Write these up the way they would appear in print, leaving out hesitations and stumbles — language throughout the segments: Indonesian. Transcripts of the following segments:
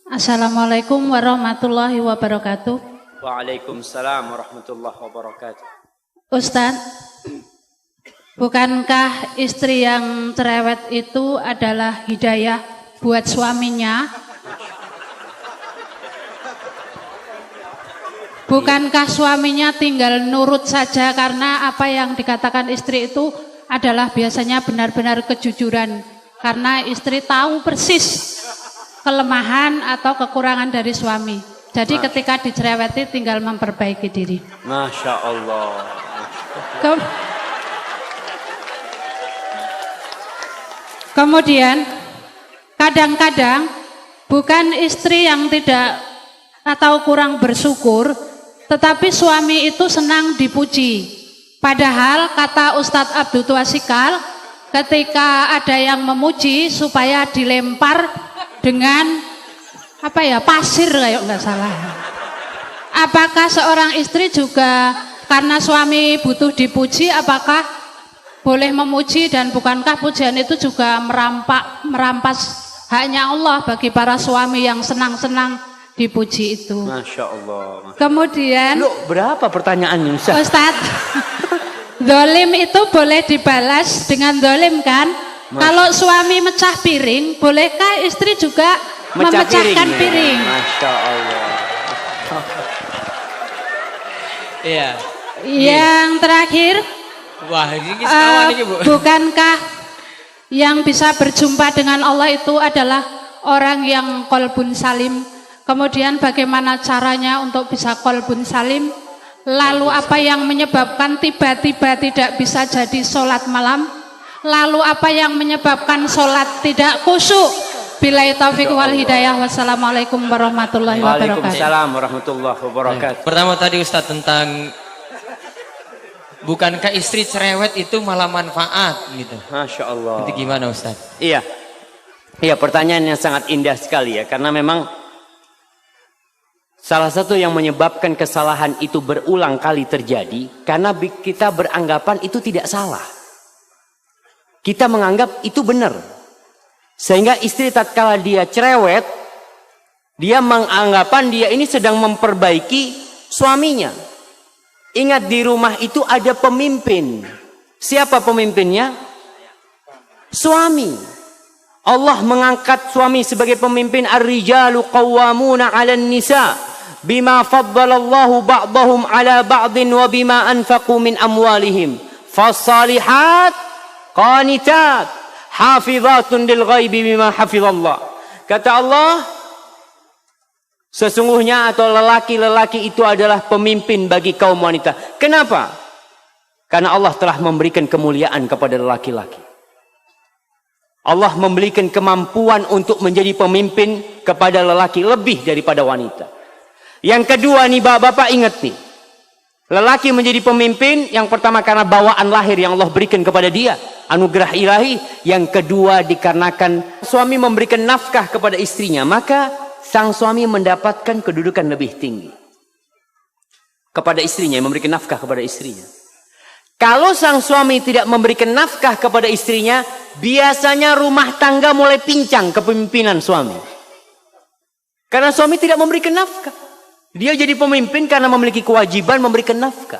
Assalamualaikum warahmatullahi wabarakatuh. Waalaikumsalam warahmatullahi wabarakatuh. Ustadz, bukankah istri yang cerewet itu adalah hidayah buat suaminya? Bukankah suaminya tinggal nurut saja karena apa yang dikatakan istri itu adalah biasanya benar-benar kejujuran. Karena istri tahu persis kelemahan atau kekurangan dari suami. Jadi ketika dicereweti tinggal memperbaiki diri. Masya Allah. Kemudian kadang-kadang bukan istri yang tidak atau kurang bersyukur, tetapi suami itu senang dipuji. Padahal kata Ustadz Abdul Tuasikal, ketika ada yang memuji supaya dilempar dengan pasir kayak nggak salah. Apakah seorang istri juga karena suami butuh dipuji, apakah boleh memuji, dan bukankah pujian itu juga merampas haknya Allah bagi para suami yang senang-senang dipuji itu? Masya Allah. Kemudian, Loh, berapa pertanyaannya Ustaz? Ustadz, dolim itu boleh dibalas dengan dolim kan? Kalau suami mecah piring, bolehkah istri juga memecahkan piring? Masya Allah. Iya. Yang terakhir, Wah, ini sekawan ini, Bu. bukankah yang bisa berjumpa dengan Allah itu adalah orang yang qalbun salim? Kemudian bagaimana caranya untuk bisa qalbun salim? Lalu apa yang menyebabkan tiba-tiba tidak bisa jadi sholat malam? Lalu apa yang menyebabkan sholat tidak khusyuk? Billahi taufiq wal hidayah. Wassalamualaikum warahmatullahi wabarakatuh. Waalaikumsalam warahmatullahi wabarakatuh. Pertama tadi Ustadz tentang bukankah istri cerewet itu malah manfaat gitu. Masya Allah. Itu gimana Ustadz? Iya. Iya, pertanyaan yang sangat indah sekali ya. Karena memang salah satu yang menyebabkan kesalahan itu berulang kali terjadi karena kita beranggapan itu tidak salah. Kita menganggap itu benar. Sehingga istri tatkala dia cerewet, dia menganggapan dia ini sedang memperbaiki suaminya. Ingat, di rumah itu ada pemimpin. Siapa pemimpinnya? Suami. Allah mengangkat suami sebagai pemimpin. Ar-rijalu qawwamuna 'alan nisa bima faddalallahu ba'dahum 'ala ba'din wa bima anfaqu min amwalihim. Fas-salihat qanitat hafizatun lil ghaibi bima hafizallah. Kata Allah, sesungguhnya atau lelaki-lelaki itu adalah pemimpin bagi kaum wanita. Kenapa? Karena Allah telah memberikan kemuliaan kepada lelaki-laki. Allah memberikan kemampuan untuk menjadi pemimpin kepada lelaki lebih daripada wanita. Yang kedua nih bapak-bapak, ingat nih. Lelaki menjadi pemimpin yang pertama karena bawaan lahir yang Allah berikan kepada dia, anugerah ilahi. Yang kedua dikarenakan suami memberikan nafkah kepada istrinya, maka sang suami mendapatkan kedudukan lebih tinggi kepada istrinya, memberikan nafkah kepada istrinya. Kalau sang suami tidak memberikan nafkah kepada istrinya, biasanya rumah tangga mulai pincang kepemimpinan suami. Karena suami tidak memberikan nafkah. Dia jadi pemimpin karena memiliki kewajiban memberikan nafkah.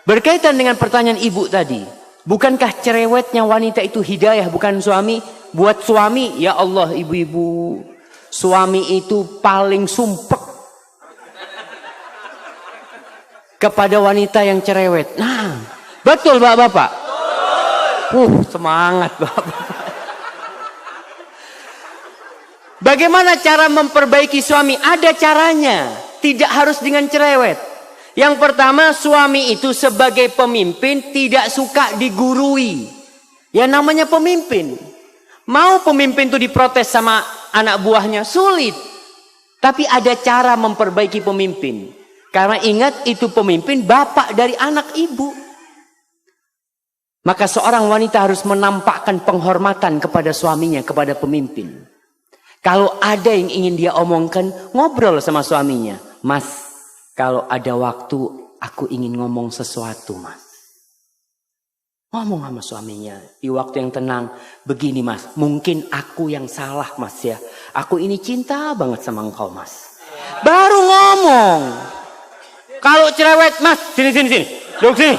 Berkaitan dengan pertanyaan ibu tadi, bukankah cerewetnya wanita itu hidayah bukan suami? Buat suami, ya Allah ibu-ibu, suami itu paling sumpek kepada wanita yang cerewet. Nah, betul bapak-bapak? Semangat bapak-bapak. Bagaimana cara memperbaiki suami? Ada caranya. Tidak harus dengan cerewet. Yang pertama, suami itu sebagai pemimpin tidak suka digurui. Ya namanya pemimpin. Mau pemimpin itu diprotes sama anak buahnya? Sulit. Tapi ada cara memperbaiki pemimpin. Karena ingat, itu pemimpin bapak dari anak ibu. Maka seorang wanita harus menampakkan penghormatan kepada suaminya, kepada pemimpin. Kalau ada yang ingin dia omongkan, ngobrol sama suaminya. Mas, kalau ada waktu aku ingin ngomong sesuatu, Mas. Ngomong sama suaminya di waktu yang tenang. Begini mas, mungkin aku yang salah mas ya. Aku ini cinta banget sama engkau mas. Baru ngomong. Kalau cerewet, mas, sini. Duduk sini.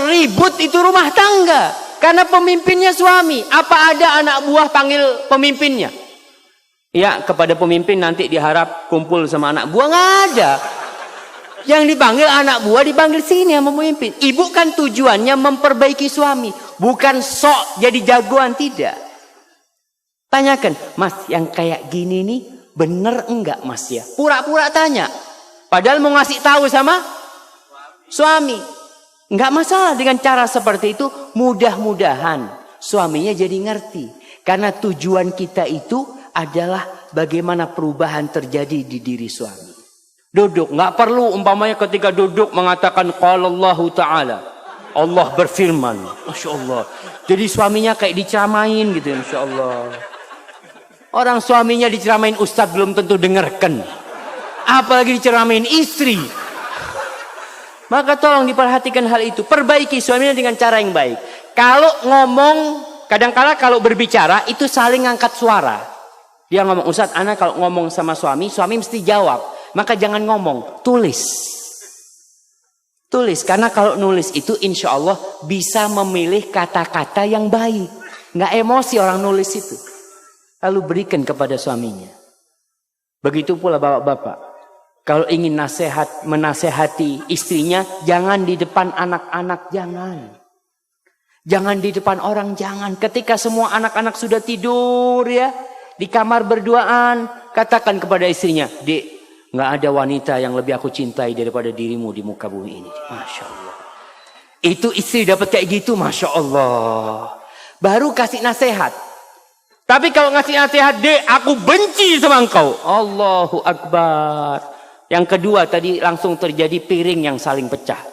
Ribut itu rumah tangga. Karena pemimpinnya suami. Apa ada anak buah panggil pemimpinnya? Ya, kepada pemimpin nanti diharap kumpul sama anak buah. Nggak ada. Yang dipanggil anak buah dipanggil sini sama pemimpin. Ibu kan tujuannya memperbaiki suami. Bukan sok jadi jagoan, tidak. Tanyakan, mas yang kayak gini nih bener enggak mas ya? Pura-pura tanya. Padahal mau ngasih tahu sama suami. Enggak masalah dengan cara seperti itu. Mudah-mudahan suaminya jadi ngerti. Karena tujuan kita itu adalah bagaimana perubahan terjadi di diri suami. Duduk, nggak perlu umpamanya ketika duduk mengatakan qala Allah Ta'ala. Allah berfirman. Masya Allah. Jadi suaminya kayak diceramain gitu, Masya Allah. Orang suaminya diceramain ustadz belum tentu dengarkan. Apalagi diceramain istri. Maka tolong diperhatikan hal itu. Perbaiki suaminya dengan cara yang baik. Kalau ngomong, kadang-kala kalau berbicara itu saling ngangkat suara. Dia ngomong, ustadz, anak kalau ngomong sama suami mesti jawab. Maka jangan ngomong, tulis. Tulis, karena kalau nulis itu insya Allah bisa memilih kata-kata yang baik. Nggak emosi orang nulis itu. Lalu berikan kepada suaminya. Begitu pula bapak-bapak. Kalau ingin menasehati istrinya, jangan di depan anak-anak, jangan. Jangan di depan orang, jangan. Ketika semua anak-anak sudah tidur ya, di kamar berduaan, katakan kepada istrinya, Dek, nggak ada wanita yang lebih aku cintai daripada dirimu di muka bumi ini. Masya Allah. Itu istri dapat kayak gitu, Masya Allah. Baru kasih nasihat. Tapi kalau ngasih nasihat, Dek, aku benci sama engkau. Allahu Akbar. Yang kedua tadi langsung terjadi piring yang saling pecah.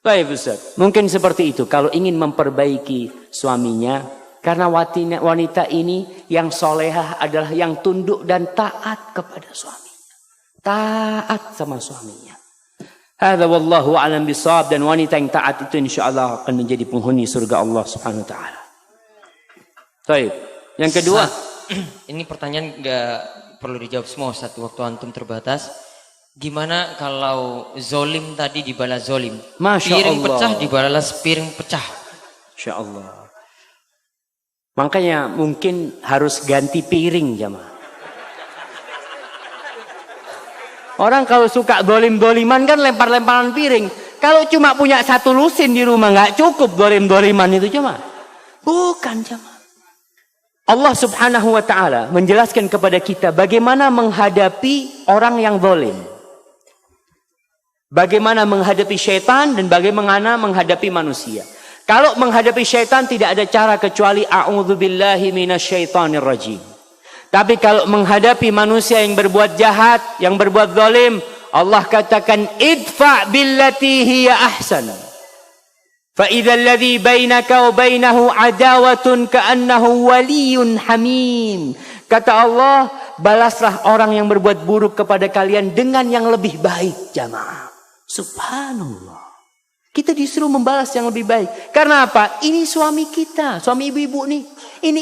Baik Ustaz. Mungkin seperti itu. Kalau ingin memperbaiki suaminya. Karena wanita ini yang solehah adalah yang tunduk dan taat kepada suami. Taat sama suaminya. Hadza wallahu a'lam bishawab, dan wanita yang taat itu insyaallah akan menjadi penghuni surga Allah Subhanahu wa taala. Baik. Yang kedua, ini pertanyaan enggak perlu dijawab semua satu waktu antum terbatas. Gimana kalau zolim tadi dibalas zolim? Piring pecah dibalas piring pecah. Insyaallah. Makanya mungkin harus ganti piring jamaah. Orang kalau suka dolim-doliman kan lempar-lemparan piring. Kalau cuma punya satu lusin di rumah nggak cukup dolim-doliman itu cuma. Bukan jemaah. Allah Subhanahu wa taala menjelaskan kepada kita bagaimana menghadapi orang yang dolim. Bagaimana menghadapi syaitan dan bagaimana menghadapi manusia. Kalau menghadapi syaitan tidak ada cara kecuali a'udzubillahi minasyaitonir rajim. Tapi kalau menghadapi manusia yang berbuat jahat, yang berbuat zalim, Allah katakan idfa billati hiya ahsan. Fa idzal ladzi bainaka wa bainahu adawatun ka'annahu waliyyun hamim. Kata Allah, balaslah orang yang berbuat buruk kepada kalian dengan yang lebih baik, jamaah. Subhanallah. Kita disuruh membalas yang lebih baik. Karena apa? Ini suami kita, suami ibu-ibu nih. Ini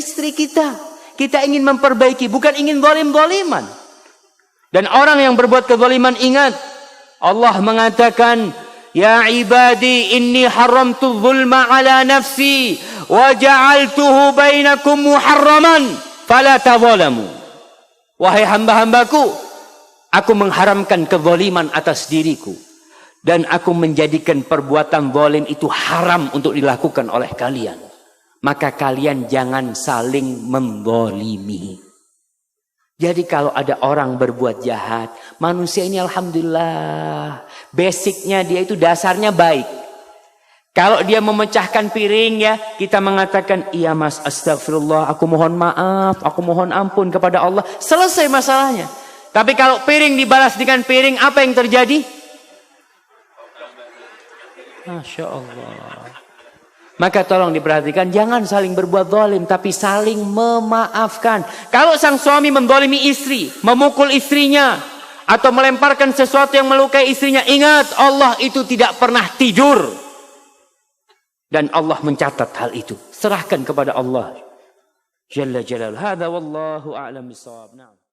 istri kita. Kita ingin memperbaiki, bukan ingin zalim-zaliman. Dan orang yang berbuat kezaliman, ingat, Allah mengatakan, Ya ibadi inni haramtu zulma ala nafsi wa ja'altuhu bainakum muharraman fala tadzalamu. Wahai hamba-hambaku, aku mengharamkan kezaliman atas diriku dan aku menjadikan perbuatan zalim itu haram untuk dilakukan oleh kalian. Maka kalian jangan saling menzalimi. Jadi kalau ada orang berbuat jahat, manusia ini alhamdulillah, basicnya dia itu dasarnya baik. Kalau dia memecahkan piring ya, kita mengatakan, iya mas, astagfirullah, aku mohon maaf, aku mohon ampun kepada Allah. Selesai masalahnya. Tapi kalau piring dibalas dengan piring, apa yang terjadi? Masya Allah. Maka tolong diperhatikan, jangan saling berbuat zalim, tapi saling memaafkan. Kalau sang suami mendolimi istri, memukul istrinya, atau melemparkan sesuatu yang melukai istrinya, ingat Allah itu tidak pernah tidur. Dan Allah mencatat hal itu. Serahkan kepada Allah Jalla Jalal. Hadza wallahu a'lam bissawab. Na'am.